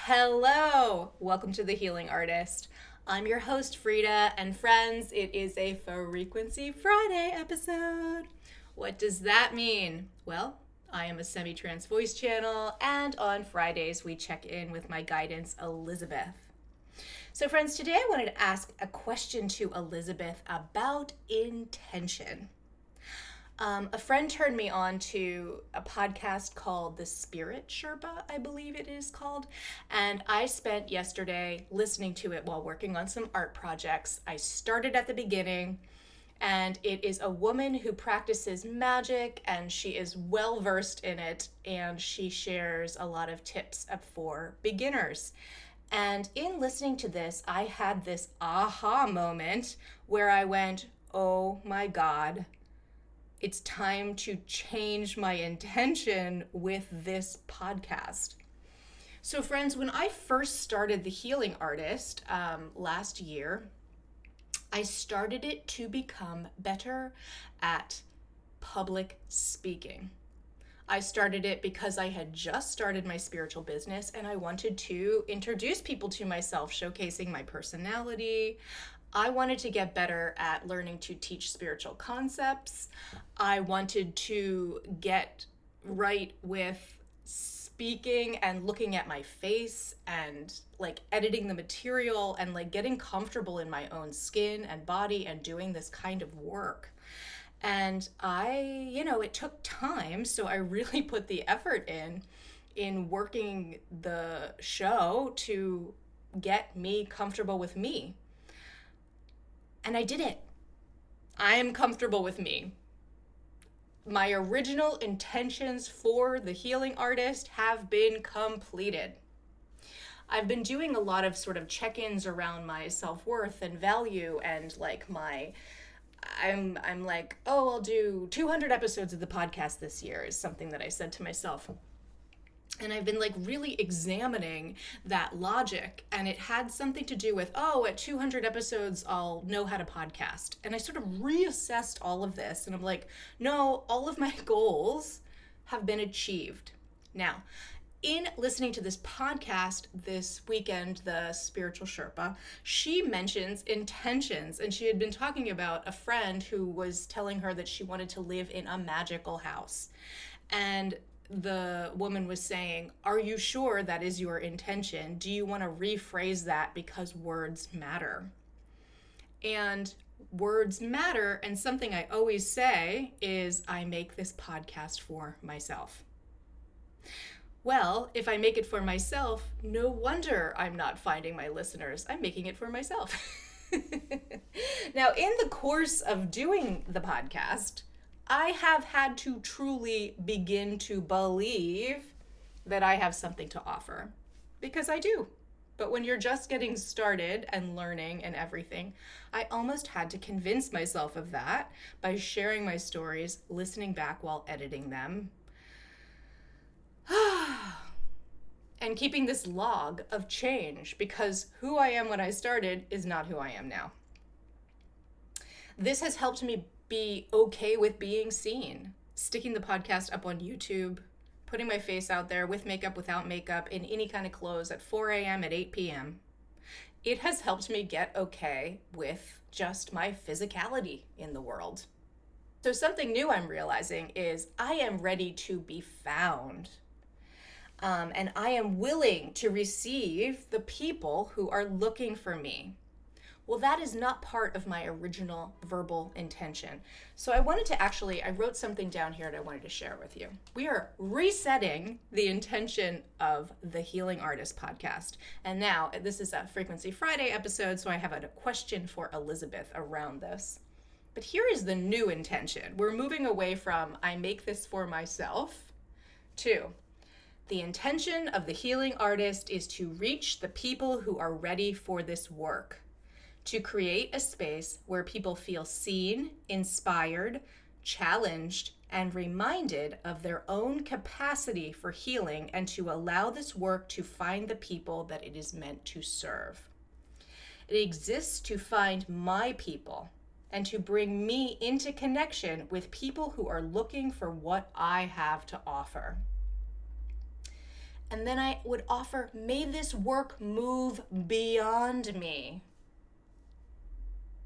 Hello! Welcome to The Healing Artist. I'm your host, Freda, and friends, it is a Frequency Friday episode. What does that mean? Well, I am a semi-trans voice channel, and on Fridays we check in with my guidance, Elisabeth. So friends, today I wanted to ask a question to Elisabeth about intention. A friend turned me on to a podcast called The Spirit Sherpa, I believe it is called. And I spent yesterday listening to it while working on some art projects. I started at the beginning, and it is a woman who practices magic, and she is well versed in it, and she shares a lot of tips for beginners. And in listening to this, I had this aha moment where I went, oh my God, it's time to change my intention with this podcast. So friends, when I first started The Healing Artist last year, I started it to become better at public speaking. I started it because I had just started my spiritual business and I wanted to introduce people to myself, showcasing my personality. I wanted to get better at learning to teach spiritual concepts. I wanted to get right with speaking and looking at my face and like editing the material and like getting comfortable in my own skin and body and doing this kind of work. And it took time, so I really put the effort in working the show to get me comfortable with me. And I did it. I am comfortable with me. My original intentions for The Healing Artist have been completed. I've been doing a lot of sort of check-ins around my self-worth and value and like I'm like, oh, I'll do 200 episodes of the podcast this year is something that I said to myself. And I've been like really examining that logic, and it had something to do with, oh, at 200 episodes, I'll know how to podcast. And I sort of reassessed all of this, and I'm like, no, all of my goals have been achieved. Now, in listening to this podcast this weekend, the Spiritual Sherpa, she mentions intentions, and she had been talking about a friend who was telling her that she wanted to live in a magical house. And the woman was saying, are you sure that is your intention? Do you want to rephrase that because words matter? And words matter, and something I always say is I make this podcast for myself. Well, if I make it for myself, no wonder I'm not finding my listeners. I'm making it for myself. Now, in the course of doing the podcast, I have had to truly begin to believe that I have something to offer, because I do. But when you're just getting started and learning and everything, I almost had to convince myself of that by sharing my stories, listening back while editing them, and keeping this log of change, because who I am when I started is not who I am now. This has helped me be okay with being seen, sticking the podcast up on YouTube, putting my face out there with makeup, without makeup, in any kind of clothes at 4 a.m., at 8 p.m. It has helped me get okay with just my physicality in the world. So something new I'm realizing is I am ready to be found. And I am willing to receive the people who are looking for me. Well, that is not part of my original verbal intention. So I wrote something down here that I wanted to share with you. We are resetting the intention of the Healing Artist podcast. And now, this is a Frequency Friday episode, so I have a question for Elisabeth around this. But here is the new intention. We're moving away from I make this for myself to the intention of the Healing Artist is to reach the people who are ready for this work. To create a space where people feel seen, inspired, challenged, and reminded of their own capacity for healing, and to allow this work to find the people that it is meant to serve. It exists to find my people and to bring me into connection with people who are looking for what I have to offer. And then I would offer, may this work move beyond me.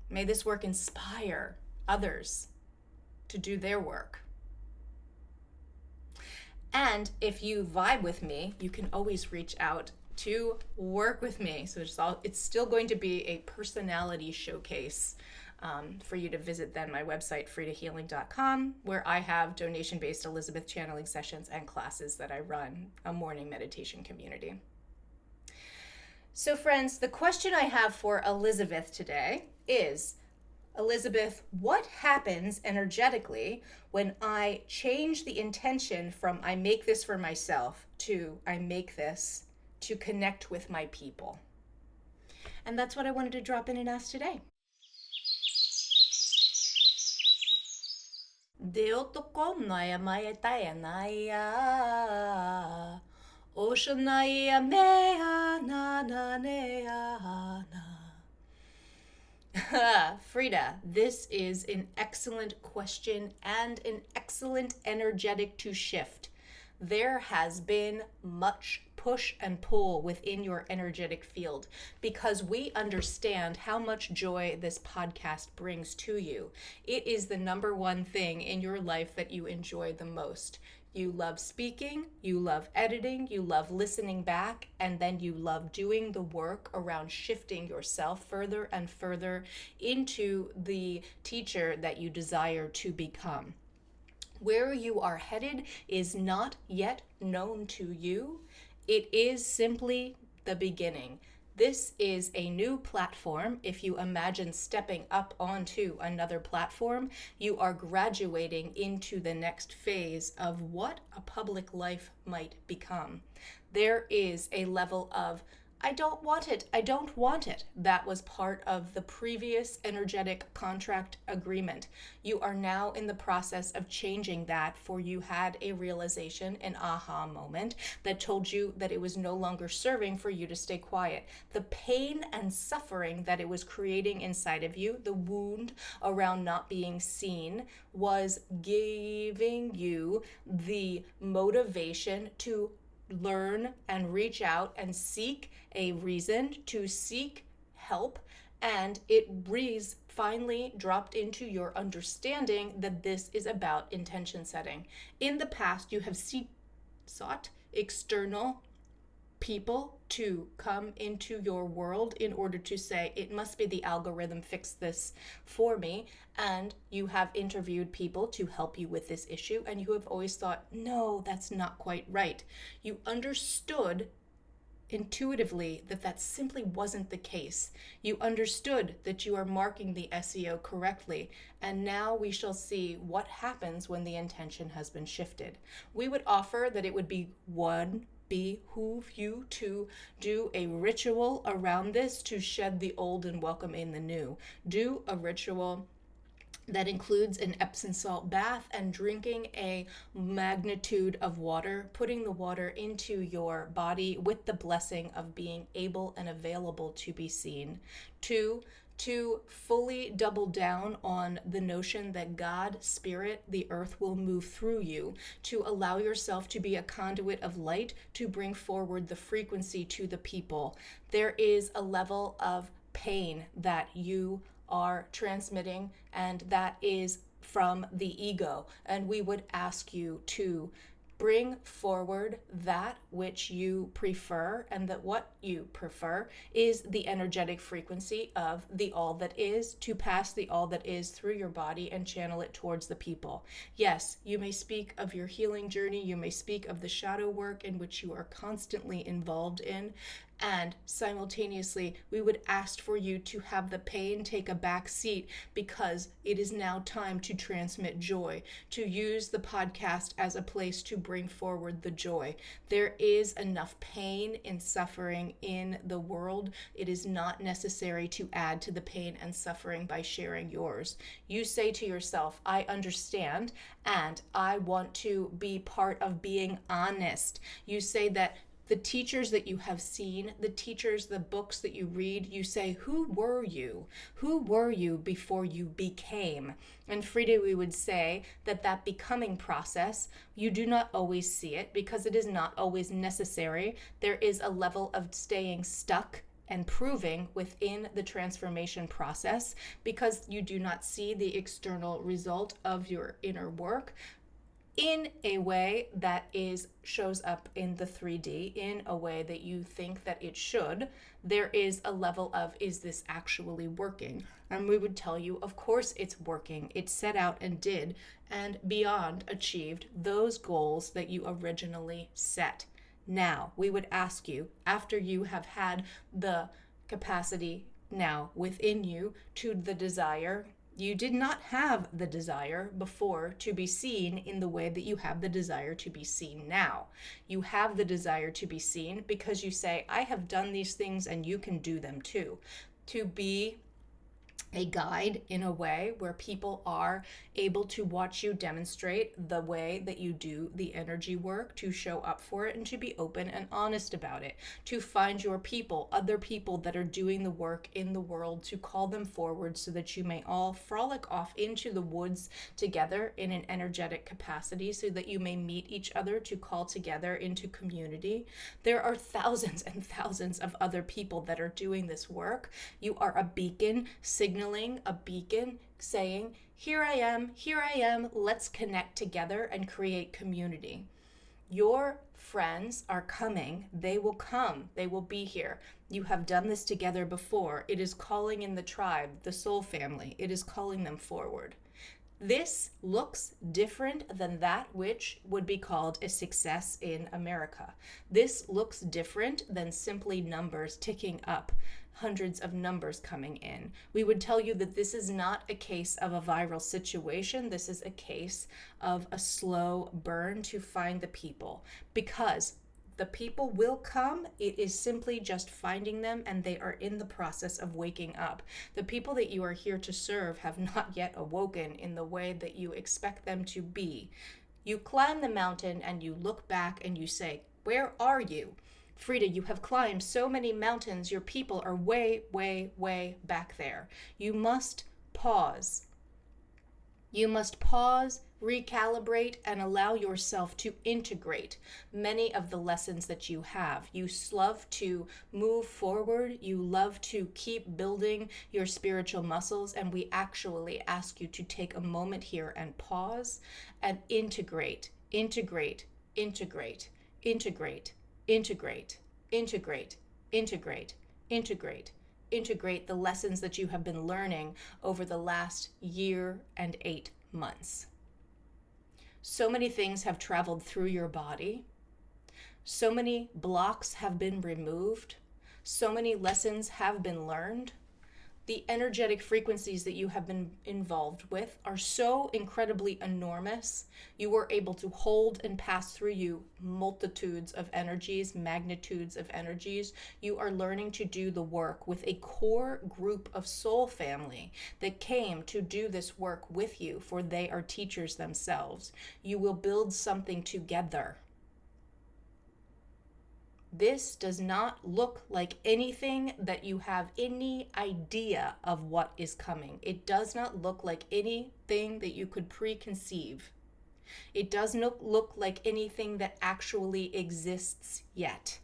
May this work inspire others to do their work. And if you vibe with me, you can always reach out to work with me. So it's still going to be a personality showcase for you to visit then my website, fredahealing.com, where I have donation-based Elisabeth channeling sessions and classes that I run, a morning meditation community. So friends, the question I have for Elisabeth today is, Elisabeth, what happens energetically when I change the intention from I make this for myself to I make this to connect with my people? And that's what I wanted to drop in and ask today. Deotokonaya maetayanaya Oshanaya mea na na nea na. Freda, this is an excellent question and an excellent energetic to shift. There has been much push and pull within your energetic field because we understand how much joy this podcast brings to you. It is the number one thing in your life that you enjoy the most. You love speaking, you love editing, you love listening back, and then you love doing the work around shifting yourself further and further into the teacher that you desire to become. Where you are headed is not yet known to you. It is simply the beginning. This is a new platform. If you imagine stepping up onto another platform, you are graduating into the next phase of what a public life might become. There is a level of, I don't want it, I don't want it. That was part of the previous energetic contract agreement. You are now in the process of changing that, for you had a realization, an aha moment that told you that it was no longer serving for you to stay quiet. The pain and suffering that it was creating inside of you, the wound around not being seen, was giving you the motivation to learn and reach out and seek a reason to seek help, and it finally dropped into your understanding that this is about intention setting. In the past, you have sought external people to come into your world in order to say, it must be the algorithm, fix this for me. And you have interviewed people to help you with this issue, and you have always thought, no, that's not quite right. You understood intuitively that simply wasn't the case. You understood that you are marking the SEO correctly, and now we shall see what happens when the intention has been shifted. We would offer that it would behoove you to do a ritual around this to shed the old and welcome in the new. Do a ritual that includes an Epsom salt bath and drinking a magnitude of water, putting the water into your body with the blessing of being able and available to be seen. 2, to fully double down on the notion that God, Spirit, the earth will move through you, to allow yourself to be a conduit of light, to bring forward the frequency to the people. There is a level of pain that you are transmitting, and that is from the ego. And we would ask you to bring forward that which you prefer, and that what you prefer is the energetic frequency of the all that is, to pass the all that is through your body and channel it towards the people. Yes, you may speak of your healing journey, you may speak of the shadow work in which you are constantly involved in, and simultaneously we would ask for you to have the pain take a back seat, because it is now time to transmit joy, to use the podcast as a place to bring forward the joy. There is enough pain and suffering in the world. It is not necessary to add to the pain and suffering by sharing yours. You say to yourself, I understand, and I want to be part of being honest. You say that The teachers that you have seen, the teachers, the books that you read, you say, who were you? Who were you before you became? And Freda, we would say that becoming process, you do not always see it because it is not always necessary. There is a level of staying stuck and proving within the transformation process because you do not see the external result of your inner work in a way that shows up in the 3D, in a way that you think that it should. There is a level of, is this actually working? And we would tell you, of course it's working. It set out and did, and beyond achieved those goals that you originally set. Now, we would ask you, after you have had the capacity now within you to the desire, you did not have the desire before to be seen in the way that you have the desire to be seen now. You have the desire to be seen because you say, I have done these things and you can do them too. To be a guide in a way where people are able to watch you demonstrate the way that you do the energy work, to show up for it and to be open and honest about it, to find your people, other people that are doing the work in the world, to call them forward so that you may all frolic off into the woods together in an energetic capacity so that you may meet each other, to call together into community. There are thousands and thousands of other people that are doing this work. You are a beacon, signaling a beacon, saying, here I am, let's connect together and create community. Your friends are coming, they will come, they will be here. You have done this together before. It is calling in the tribe, the soul family. It is calling them forward. This looks different than that which would be called a success in America. This looks different than simply numbers ticking up, hundreds of numbers coming in. We would tell you that this is not a case of a viral situation. This is a case of a slow burn to find the people, because the people will come. It is simply just finding them, and they are in the process of waking up. The people that you are here to serve have not yet awoken in the way that you expect them to be. You climb the mountain and you look back and you say, where are you? Freda, you have climbed so many mountains. Your people are way, way, way back there. You must pause. You must pause, recalibrate, and allow yourself to integrate many of the lessons that you have. You love to move forward. You love to keep building your spiritual muscles. And we actually ask you to take a moment here and pause and integrate, integrate, integrate, integrate, integrate, integrate, integrate, integrate. Integrate the lessons that you have been learning over the last year and 8 months. So many things have traveled through your body. So many blocks have been removed. So many lessons have been learned. The energetic frequencies that you have been involved with are so incredibly enormous. You were able to hold and pass through you multitudes of energies, magnitudes of energies. You are learning to do the work with a core group of soul family that came to do this work with you, for they are teachers themselves. You will build something together. This does not look like anything that you have any idea of what is coming. It does not look like anything that you could preconceive. It does not look like anything that actually exists yet.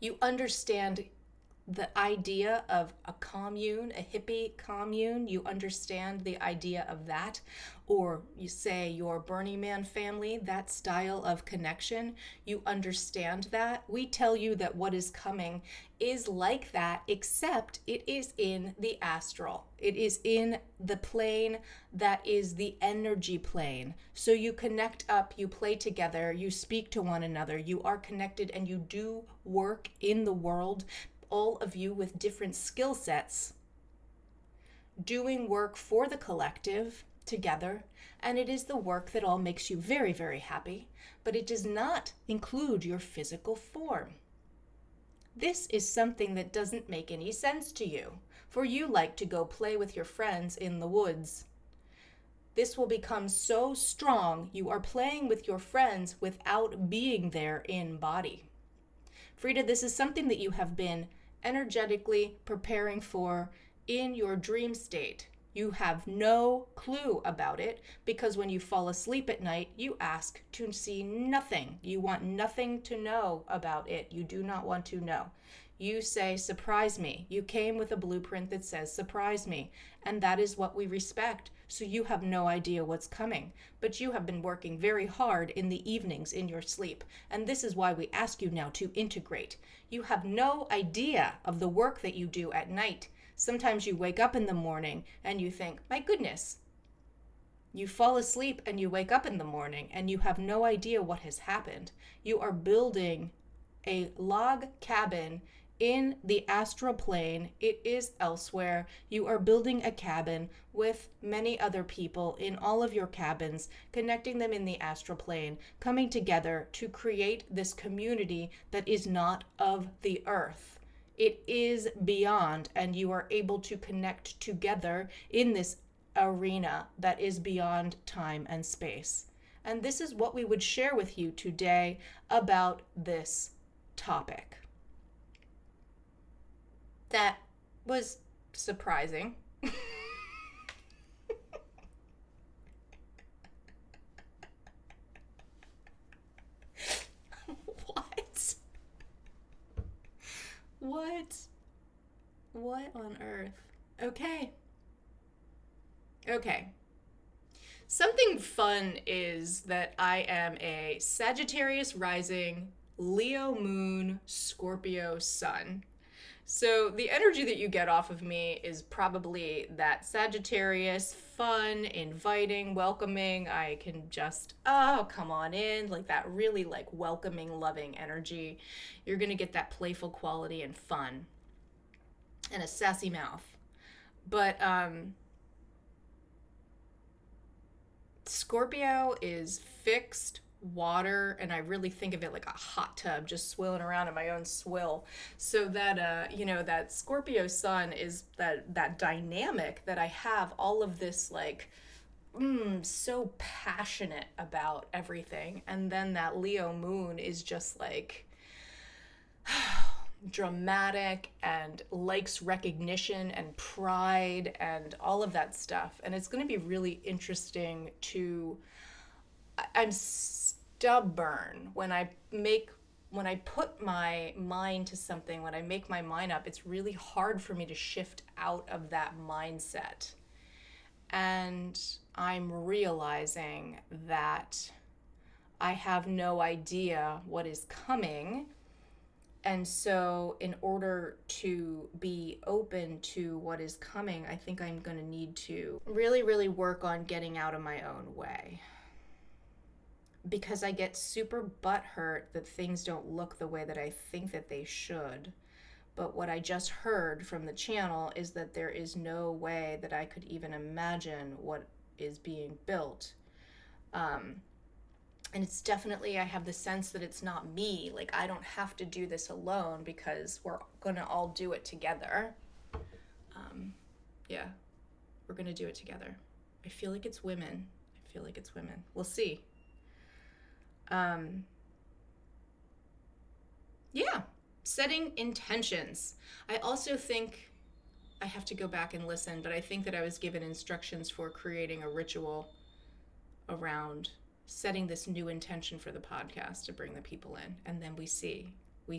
You understand the idea of a commune, a hippie commune. You understand the idea of that, or you say your Burning Man family, that style of connection. You understand that. We tell you that what is coming is like that, except it is in the astral. It is in the plane that is the energy plane. So you connect up, you play together, you speak to one another, you are connected, and you do work in the world, all of you with different skill sets, doing work for the collective together. And it is the work that all makes you very, very happy, but it does not include your physical form. This is something that doesn't make any sense to you, for you like to go play with your friends in the woods. This will become so strong, you are playing with your friends without being there in body. Freda, this is something that you have been energetically preparing for in your dream state. You have no clue about it because when you fall asleep at night, you ask to see nothing. You want nothing to know about it. You do not want to know. You say, surprise me. You came with a blueprint that says, surprise me. And that is what we respect. So you have no idea what's coming. But you have been working very hard in the evenings in your sleep. And this is why we ask you now to integrate. You have no idea of the work that you do at night. Sometimes you wake up in the morning and you think, my goodness. You fall asleep and you wake up in the morning and you have no idea what has happened. You are building a log cabin in the astral plane. It is elsewhere. You are building a cabin with many other people in all of your cabins, connecting them in the astral plane, coming together to create this community that is not of the earth. It is beyond, and you are able to connect together in this arena that is beyond time and space. And this is what we would share with you today about this topic. That was surprising. What on earth? Okay. Something fun is that I am a Sagittarius rising, Leo moon, Scorpio sun. So the energy that you get off of me is probably that Sagittarius, fun, inviting, welcoming. I can just, oh, come on in, like that really like welcoming, loving energy. You're going to get that playful quality and fun and a sassy mouth. But Scorpio is fixed water, and I really think of it like a hot tub just swilling around in my own swill. So that that Scorpio sun is that dynamic that I have all of this like so passionate about everything, and then that Leo moon is just like dramatic and likes recognition and pride and all of that stuff. And it's going to be really interesting to I'm stubborn when I put my mind to something, when I make my mind up, it's really hard for me to shift out of that mindset. And I'm realizing that I have no idea what is coming. And so in order to be open to what is coming, I think I'm going to need to really, really work on getting out of my own way. Because I get super butthurt that things don't look the way that I think that they should. But what I just heard from the channel is that there is no way that I could even imagine what is being built. And it's definitely, I have the sense that it's not me. Like, I don't have to do this alone because we're going to all do it together. Yeah, we're going to do it together. I feel like it's women. We'll see. Yeah, setting intentions. I also think, I have to go back and listen, but I think that I was given instructions for creating a ritual around setting this new intention for the podcast to bring the people in. And then we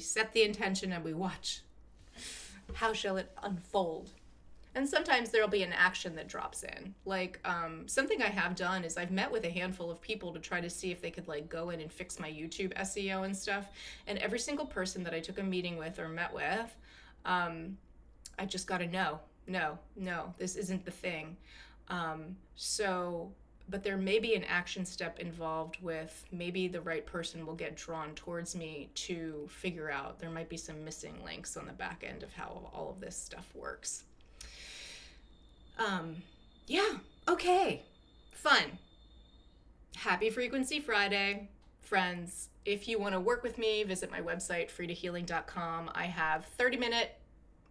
set the intention and we watch. How shall it unfold? And sometimes there'll be an action that drops in. Like, something I have done is I've met with a handful of people to try to see if they could like go in and fix my YouTube SEO and stuff. And every single person that I took a meeting with or met with, I just got to no, this isn't the thing. But there may be an action step involved with maybe the right person will get drawn towards me to figure out. There might be some missing links on the back end of how all of this stuff works. Yeah, okay, fun. Happy Frequency Friday, friends. If you want to work with me, visit my website, fredahealing.com. I have 30-minute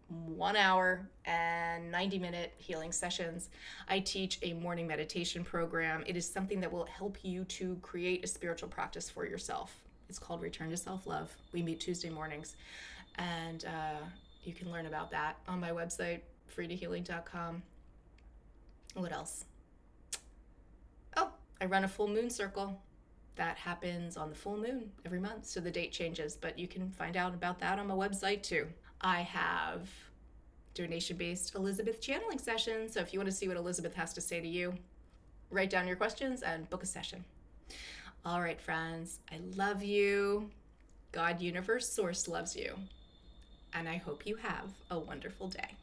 1 hour and 90-minute healing sessions. I teach a morning meditation program. It is something that will help you to create a spiritual practice for yourself. It's called Return to Self-Love. We meet Tuesday mornings. And you can learn about that on my website, fredahealing.com. What else? Oh, I run a full moon circle. That happens on the full moon every month, so the date changes, but you can find out about that on my website too. I have donation-based Elisabeth channeling sessions, so if you want to see what Elisabeth has to say to you, write down your questions and book a session. All right, friends, I love you. God, Universe, Source loves you. And I hope you have a wonderful day.